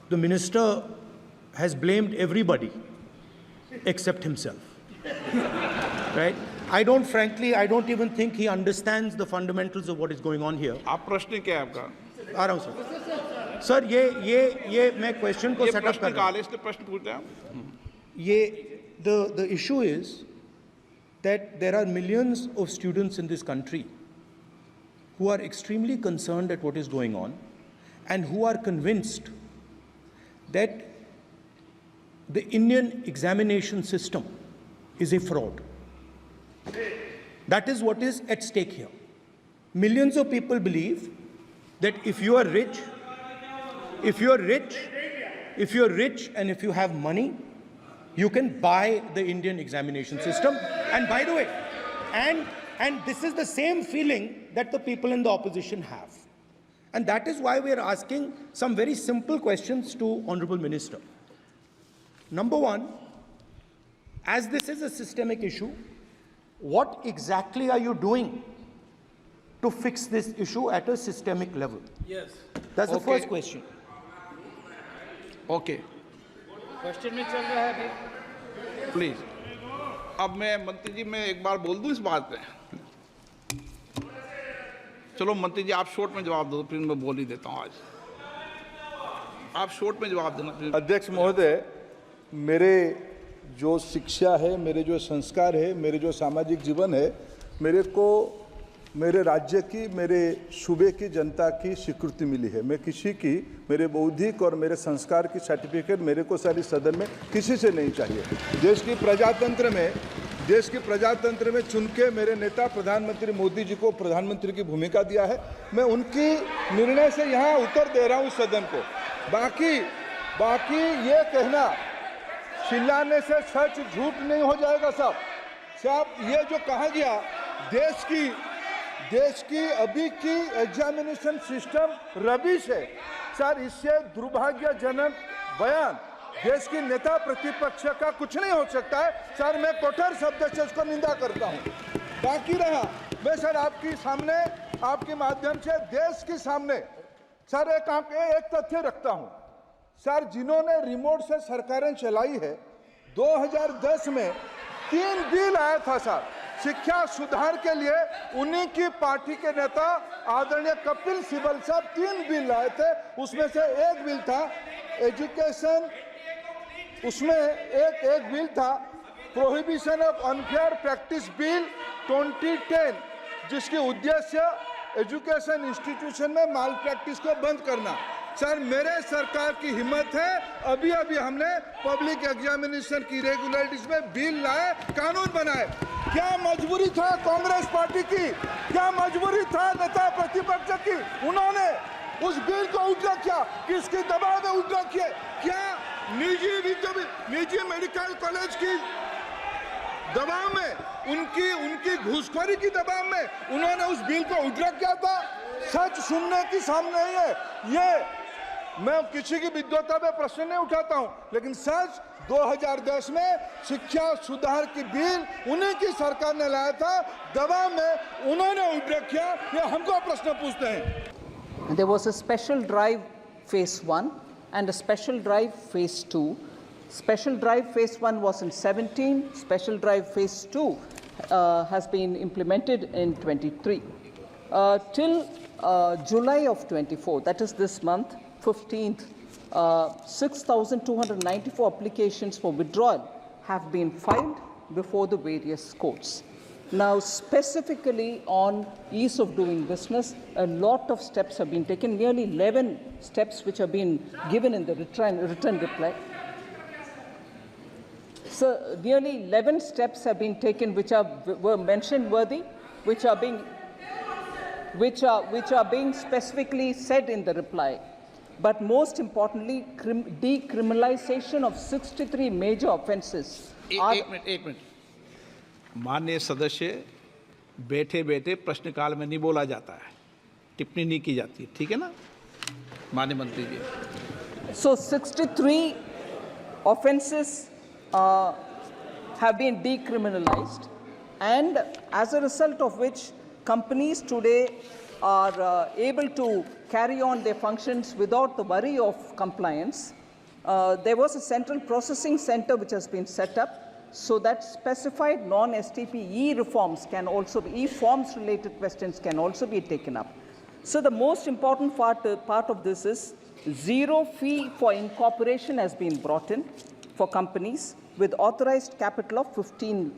the minister has blamed everybody except himself. Right? I don't even think he understands the fundamentals of what is going on here. आप प्रश्न क्या है आपका? आ रहा हूं sir. Sir ये मैं क्वेश्चन को सेटअप कर रहा हूं। इसलिए प्रश्न पूछते हैं। The issue is that there are millions of students in this country who are extremely concerned at what is going on and who are convinced that the Indian examination system is a fraud. That is what is at stake here. Millions of people believe that if you are rich and if you have money, you can buy the Indian examination system. And by the way, and this is the same feeling that the people in the opposition have. And that is why we are asking some very simple questions to Honorable Minister. Number one, as this is a systemic issue, what exactly are you doing to fix this issue at a systemic level? Yes. That's the first question. Okay. Question में चल रहा है अभी। Please. अब मैं मंत्री जी मैं एक बार बोल दूं इस बात पे। चलो मंत्री जी आप शॉर्ट में जवाब दो, फिर मैं बोल ही देता हूं आज। आप शॉर्ट में जवाब देना। अध्यक्ष महोदय, मेरे जो शिक्षा है, मेरे जो संस्कार है, मेरे जो सामाजिक जीवन है, मेरे को मेरे राज्य की, मेरे सूबे की जनता की स्वीकृति मिली है। मैं किसी की, मेरे बौद्धिक और मेरे संस्कार की सर्टिफिकेट मेरे को सारी सदन में किसी से नहीं चाहिए। देश की प्रजातंत्र में चुन के मेरे नेता प्रधानमंत्री मोदी जी को प्रधानमंत्री की भूमिका दिया है। मैं उनकी निर्णय से यहाँ उत्तर दे रहा हूँ सदन को। बाकी ये कहना चिल्लाने से सच झूठ नहीं हो जाएगा साहब। ये जो कहा गया देश की अभी की एग्जामिनेशन सिस्टम रबिश है सर, इससे दुर्भाग्यजनक बयान देश की नेता प्रतिपक्ष का कुछ नहीं हो सकता है सर। मैं कठोर शब्द से उसको निंदा करता हूं। बाकी रहा, मैं सर आपके सामने, आपके माध्यम से देश के सामने सर एक तथ्य रखता हूं सर। जिन्होंने रिमोट से सरकारें चलाई है, 2010 में 3 बिल आया था सर शिक्षा सुधार के लिए। उन्हीं की पार्टी के नेता आदरणीय कपिल सिब्बल साहब 3 बिल लाए थे। उसमें से एक बिल था एजुकेशन, उसमें एक बिल था prohibition of unfair practice bill 2010, जिसकी उद्देश्य एजुकेशन इंस्टीट्यूशन में माल प्रैक्टिस को बंद करना। सर मेरे सरकार की हिम्मत है, अभी हमने पब्लिक एग्जामिनेशन की रेगुलरिटीज में बिल लाए, कानून बनाए। क्या मजबूरी था कांग्रेस पार्टी की, क्या मजबूरी था नेता प्रतिपक्ष की? उन्होंने उस बिल को उल्टा किया, किसके दबाव में उल्टा किया? क्या निजी मेडिकल कॉलेज की दबाव में, उनकी घूसखोरी की दबाव में उन्होंने उस बिल को उल्टा किया था? सच सुनने की सामने ही है। ये मैं किसी की विद्वता पे प्रश्न नहीं उठाता हूं, लेकिन सच 2010 में शिक्षा सुधार की बिल उन्हीं की सरकार ने लाया था, दबाव में उन्होंने उल्टा किया। ये हमको प्रश्न पूछते हैं। There was a special drive phase 1 and a special drive phase 2. Special drive phase 1 was in 17, special drive phase 2 has been implemented in 23. Till July of 24, that is this month, 15th, 6,294 applications for withdrawal have been filed before the various courts. Now, specifically on ease of doing business, a lot of steps have been taken, nearly 11 steps which have been given in the written reply. So, nearly 11 steps have been taken which were mentioned worthy, which are being specifically said in the reply. But most importantly, decriminalization of 63 major offences. एक minute माननीय सदस्य, बैठे बैठे प्रश्नकाल में नहीं बोला जाता है, टिप्पणी नहीं की जाती है, ठीक है ना माननीय मंत्री जी? So 63 offences have been decriminalized, and as a result of which companies today are able to carry on their functions without the worry of compliance. There was a central processing center which has been set up so that specified non-STP e-reforms can also be, e-forms related questions can also be taken up. So the most important part of this is zero fee for incorporation has been brought in for companies with authorized capital of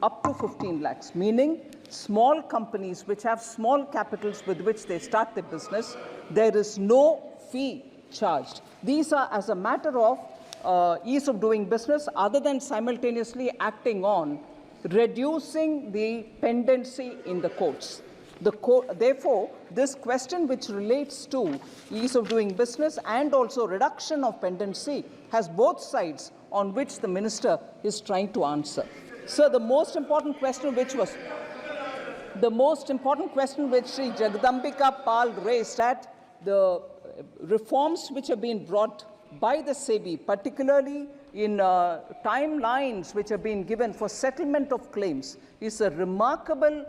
up to 15 lakhs, meaning small companies which have small capitals with which they start their business, there is no fee charged. These are as a matter of ease of doing business, other than simultaneously acting on reducing the pendency in the courts. Therefore, this question which relates to ease of doing business and also reduction of pendency has both sides on which the minister is trying to answer. So the most important question which Sri Jagadambika Pal raised, that the reforms which have been brought by the SEBI, particularly in timelines which have been given for settlement of claims, is a remarkable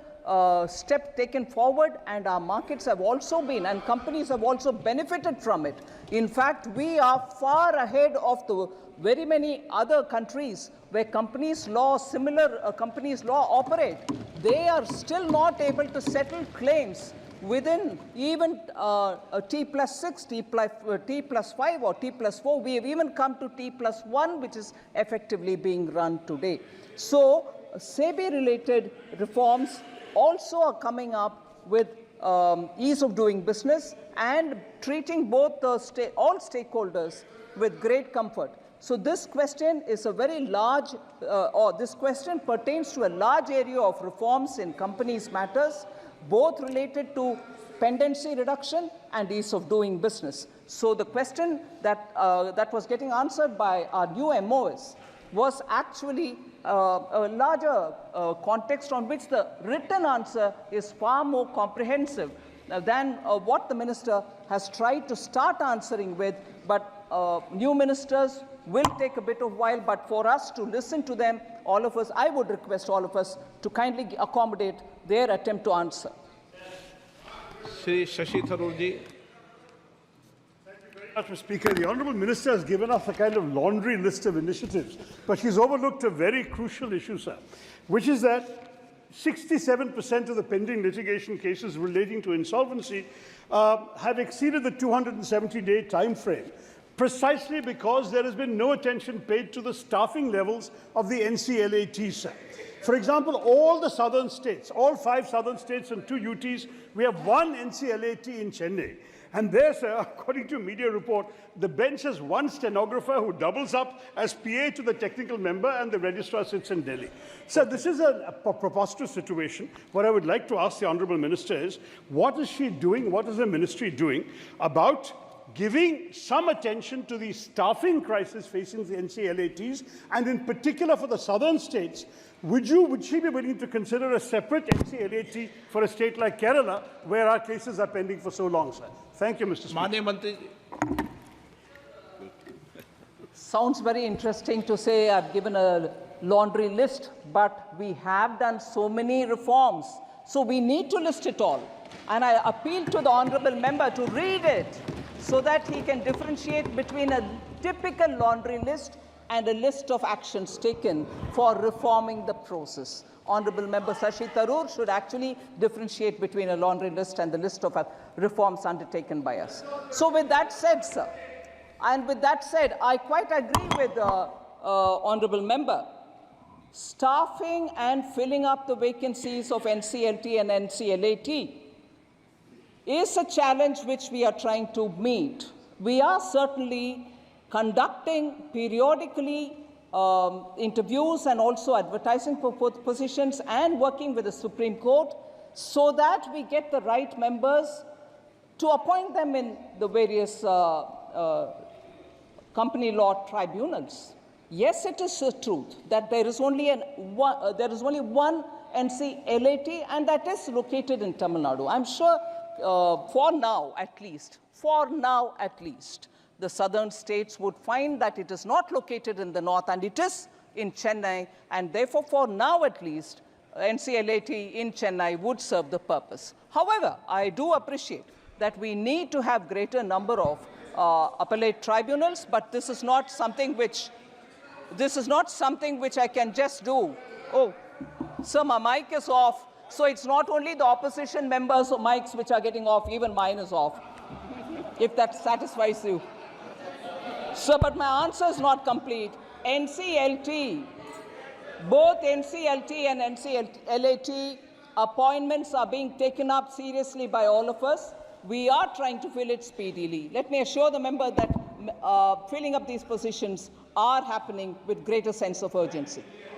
step taken forward, and our markets have also been, and companies have also benefited from it. In fact, we are far ahead of the very many other countries where companies law operate. They are still not able to settle claims within even T+6, T+5 or T+4. We have even come to T+1, which is effectively being run today. So SEBI-related reforms also are coming up with ease of doing business and treating both all stakeholders with great comfort. So this question is a very large, this question pertains to a large area of reforms in companies matters, both related to pendency reduction and ease of doing business. So the question that, that was getting answered by our new MOS was actually a larger context on which the written answer is far more comprehensive than what the minister has tried to start answering with. But new ministers will take a bit of while, but for us to listen to them, all of us, I would request all of us to kindly accommodate their attempt to answer. Shri Shashi Tharoor ji. Mr. Speaker, the Honourable Minister has given us a kind of laundry list of initiatives, but she's overlooked a very crucial issue, sir, which is that 67% of the pending litigation cases relating to insolvency have exceeded the 270-day time frame, precisely because there has been no attention paid to the staffing levels of the NCLAT, sir. For example, all the southern states, all 5 southern states and 2 UTs, we have 1 NCLAT in Chennai. And there, sir, according to a media report, the bench has 1 stenographer who doubles up as PA to the technical member, and the registrar sits in Delhi. Sir, this is a preposterous situation. What I would like to ask the Honourable Minister is, what is she doing, what is the ministry doing about giving some attention to the staffing crisis facing the NCLATs, and in particular for the southern states? Would she be willing to consider a separate NCLAT for a state like Kerala, where our cases are pending for so long, sir? Thank you, Mr. Speaker. Manya Mantri ji. Sounds very interesting to say I've given a laundry list, but we have done so many reforms. So we need to list it all. And I appeal to the honourable member to read it so that he can differentiate between a typical laundry list and a list of actions taken for reforming the process. Honourable Member Shashi Tharoor should actually differentiate between a laundry list and the list of reforms undertaken by us. So with that said, sir, and with that said, I quite agree with the Honourable Member. Staffing and filling up the vacancies of NCLT and NCLAT is a challenge which we are trying to meet. We are certainly conducting periodically interviews and also advertising for positions and working with the Supreme Court so that we get the right members to appoint them in the various company law tribunals. Yes, it is the truth that there is only one NCLAT, and that is located in Tamil Nadu. I'm sure for now at least, the southern states would find that it is not located in the north and it is in Chennai, and therefore for now at least NCLAT in Chennai would serve the purpose. However, I do appreciate that we need to have greater number of appellate tribunals, but this is not something which I can just do. Oh, sir, my mic is off. So it's not only the opposition members' mics which are getting off, even mine is off, if that satisfies you. Sir, but my answer is not complete. NCLT, both NCLT and NCLAT appointments are being taken up seriously by all of us. We are trying to fill it speedily. Let me assure the member that filling up these positions are happening with greater sense of urgency.